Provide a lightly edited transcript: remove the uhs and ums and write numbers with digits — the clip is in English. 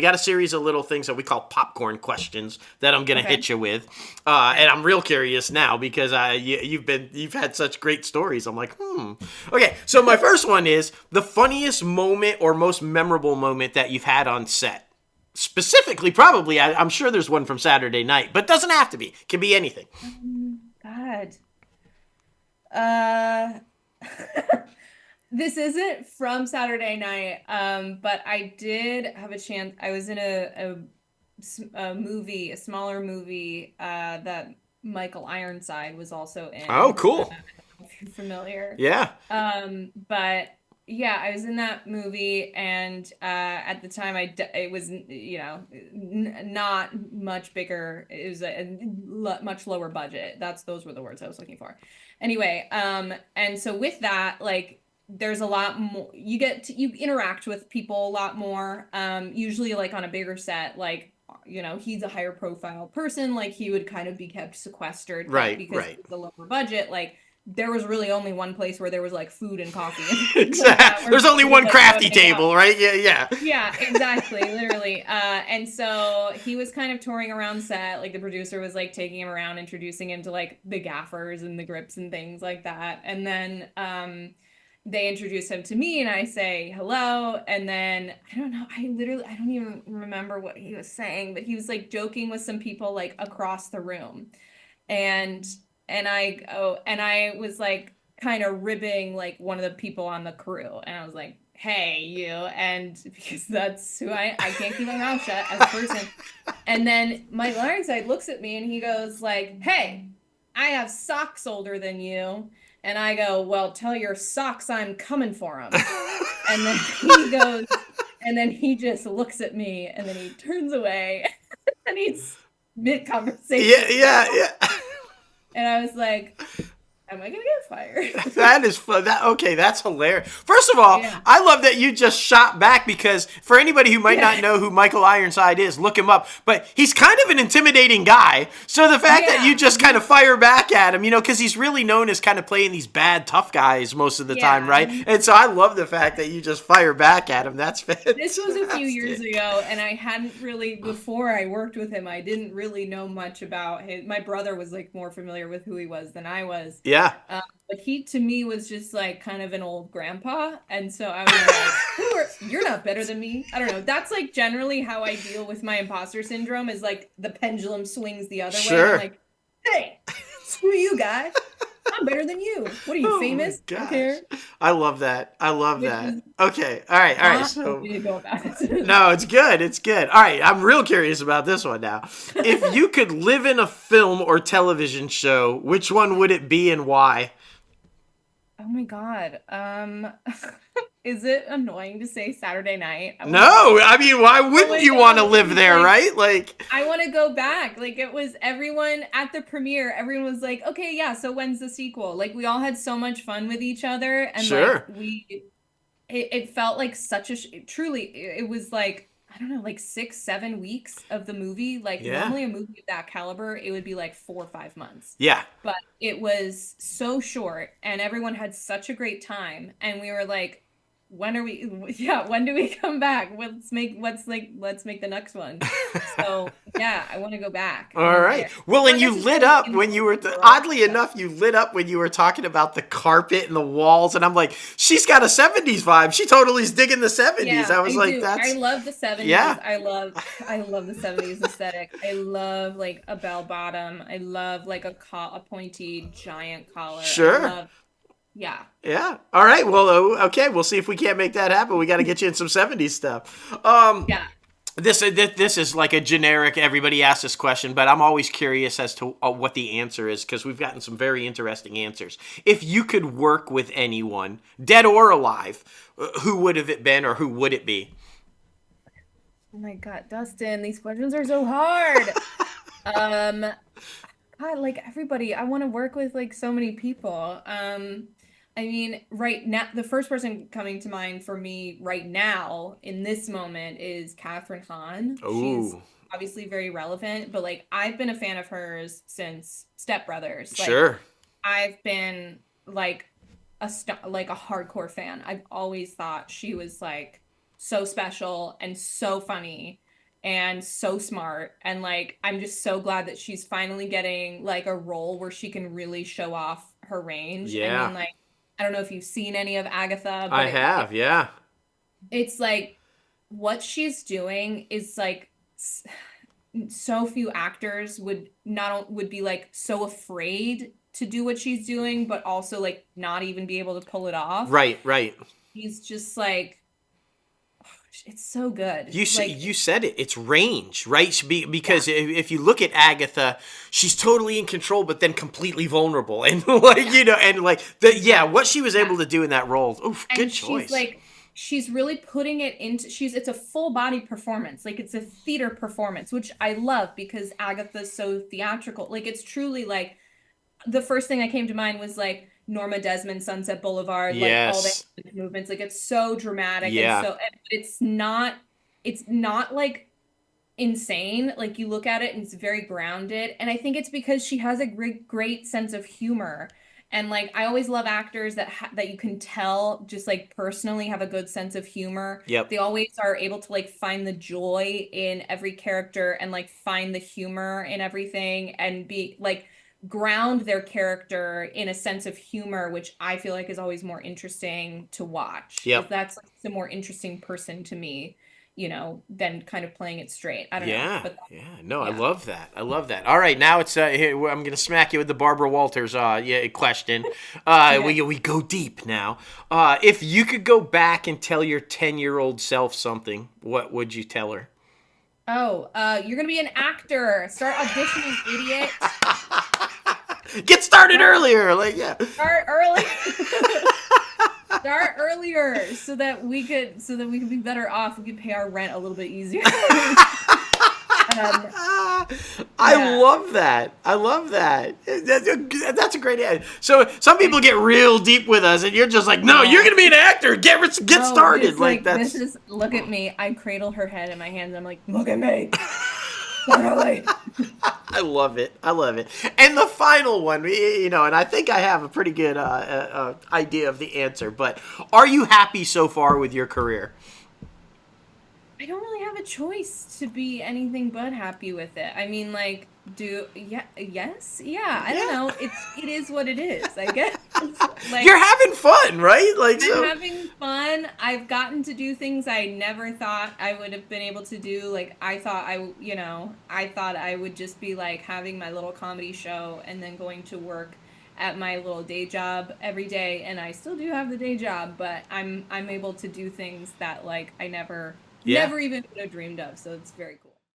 we got a series of little things that we call popcorn questions that I'm going to hit you with. And I'm real curious now because you've had such great stories. I'm like, Okay, so my first one is the funniest moment or most memorable moment that you've had on set. Specifically, probably, I'm sure there's one from Saturday Night, but doesn't have to be. It can be anything. God. This isn't from Saturday Night, but I did have a chance. I was in a movie, a smaller movie, that Michael Ironside was also in. Oh, cool. I don't know if you're familiar. Yeah. But yeah, I was in that movie, and at the time, it was, not much bigger. It was a much lower budget. Those were the words I was looking for. Anyway, and so with that, like, there's a lot more, you interact with people a lot more. Usually, like, on a bigger set, like, he's a higher profile person, like, he would kind of be kept sequestered, right? Because it's a lower budget, like, there was really only one place where there was, like, food and coffee. Exactly. Like, there's only one crafty table, right? Yeah. Yeah, exactly, literally. And so he was kind of touring around set, like, the producer was, like, taking him around, introducing him to, like, the gaffers and the grips and things like that. And then they introduce him to me, and I say hello, and then I don't know, I don't even remember what he was saying, but he was, like, joking with some people, like, across the room, and I was, like, kind of ribbing, like, one of the people on the crew, and I was like, hey, you, and because that's who I can't keep my mouth shut as a person. And then Mike Ironside looks at me and he goes, like, hey, I have socks older than you. And I go, well, tell your socks I'm coming for them. And then he goes, and then he just looks at me, and then he turns away, and he's mid-conversation. Yeah. And I was like, am I gonna get fired? That is fun. Okay, that's hilarious. First of all, I love that you just shot back, because for anybody who might not know who Michael Ironside is, look him up. But he's kind of an intimidating guy. So the fact that you just kind of fire back at him, because he's really known as kind of playing these bad, tough guys most of the time, right? And so I love the fact that you just fire back at him. That's fantastic. This was a few years ago, and I hadn't really, before I worked with him, I didn't really know much about his. My brother was, like, more familiar with who he was than I was. Yeah. But he, to me, was just, like, kind of an old grandpa. And so I was like, you're not better than me. I don't know. That's, like, generally how I deal with my imposter syndrome, is, like, the pendulum swings the other way. I'm like, hey, screw you, guy. I'm better than you. What are you, famous? I don't care. I love that. Okay. All right. So, no, it's good. All right. I'm real curious about this one now. If you could live in a film or television show, which one would it be and why? Oh my God. Is it annoying to say Saturday Night? No, I mean, why wouldn't you want to live there, right? Like, I want to go back. Like, it was everyone at the premiere. Everyone was like, okay, yeah, so when's the sequel? Like, we all had so much fun with each other. And like, it felt like such a, truly, it was like, I don't know, like 6-7 weeks of the movie. Like, normally a movie of that caliber, it would be like 4 or 5 months. Yeah. But it was so short, and everyone had such a great time. And we were like, when do we come back? Let's make the next one. So yeah, I want to go back. All right. Well, and you lit up when you were, oddly enough, you lit up when you were talking about the carpet and the walls. And I'm like, she's got a 70s vibe. She totally is digging the 70s. Yeah, I was like, I love the 70s. Yeah. I love the 70s aesthetic. I love, like, a bell bottom. I love, like, a pointy giant collar. Sure. Yeah. All right. Well, okay. We'll see if we can't make that happen. We got to get you in some 70s stuff. Yeah. This is like a generic, everybody asks this question, but I'm always curious as to what the answer is, because we've gotten some very interesting answers. If you could work with anyone, dead or alive, who would have it been, or who would it be? Oh my God, Dustin, these questions are so hard. God, like, everybody, I want to work with, like, so many people. I mean, right now, the first person coming to mind for me right now in this moment is Catherine Hahn. She's obviously very relevant, but, like, I've been a fan of hers since Step Brothers. Like, sure. I've been, like, a hardcore fan. I've always thought she was, like, so special and so funny. and so smart. And like, I'm just so glad that she's finally getting like a role where she can really show off her range. I Yeah, mean, like, I don't know if you've seen any of Agatha, I but have. Yeah. it's like what she's doing is like so few actors would be like so afraid to do what she's doing, but also like not even be able to pull it off. Right, right. He's just like it's so good. You said it. It's range, right? Yeah, Because if you look at Agatha, she's totally in control, but then completely vulnerable, and like and like what she was yeah. able to do in that role. Oof, good And choice. she's really putting it into it's a full body performance. Like it's a theater performance, which I love because Agatha's so theatrical. Like it's truly like the first thing that came to mind was like Norma Desmond, Sunset Boulevard, like all the Yes. movements. Like it's so dramatic and Yeah. so it's not like insane. Like you look at it and it's very grounded. And I think it's because she has a great sense of humor. And like I always love actors that you can tell just like personally have a good sense of humor. Yep. They always are able to like find the joy in every character and like find the humor in everything and be like ground their character in a sense of humor, which I feel like is always more interesting to watch. Is Yep. that's like the more interesting person to me, than kind of playing it straight. I don't know, Yeah, but yeah, no, I yeah, love that. I love that. All right, now it's here, I'm gonna smack you with the Barbara Walters question. okay. We go deep now. If you could go back and tell your 10-year-old self something, what would you tell her? Oh, you're gonna be an actor. Start auditioning, idiot. Get started Start earlier, like yeah. start early. Start earlier so that we could be better off. We could pay our rent a little bit easier. um, I yeah. love that. I love that. That's a great ad. So some people get real deep with us, and you're just like, no, you're No. gonna be an actor. Get No, started. this Like like this that's. is look at me. I cradle her head in my hands. I'm like, look at me. Start early. I love it. I love it. And the final one, and I think I have a pretty good idea of the answer. But are you happy so far with your career? I don't really have a choice to be anything but happy with it. I mean, like, yes, yeah. I don't Yeah. know. It is what it is. I guess. You're Like, having fun, right? Like I'm so. having fun. I've gotten to do things I never thought I would have been able to do. Like, I thought I would just be like having my little comedy show and then going to work at my little day job every day. And I still do have the day job, but I'm able to do things that like I never Yeah. never even could have dreamed of. So it's very cool.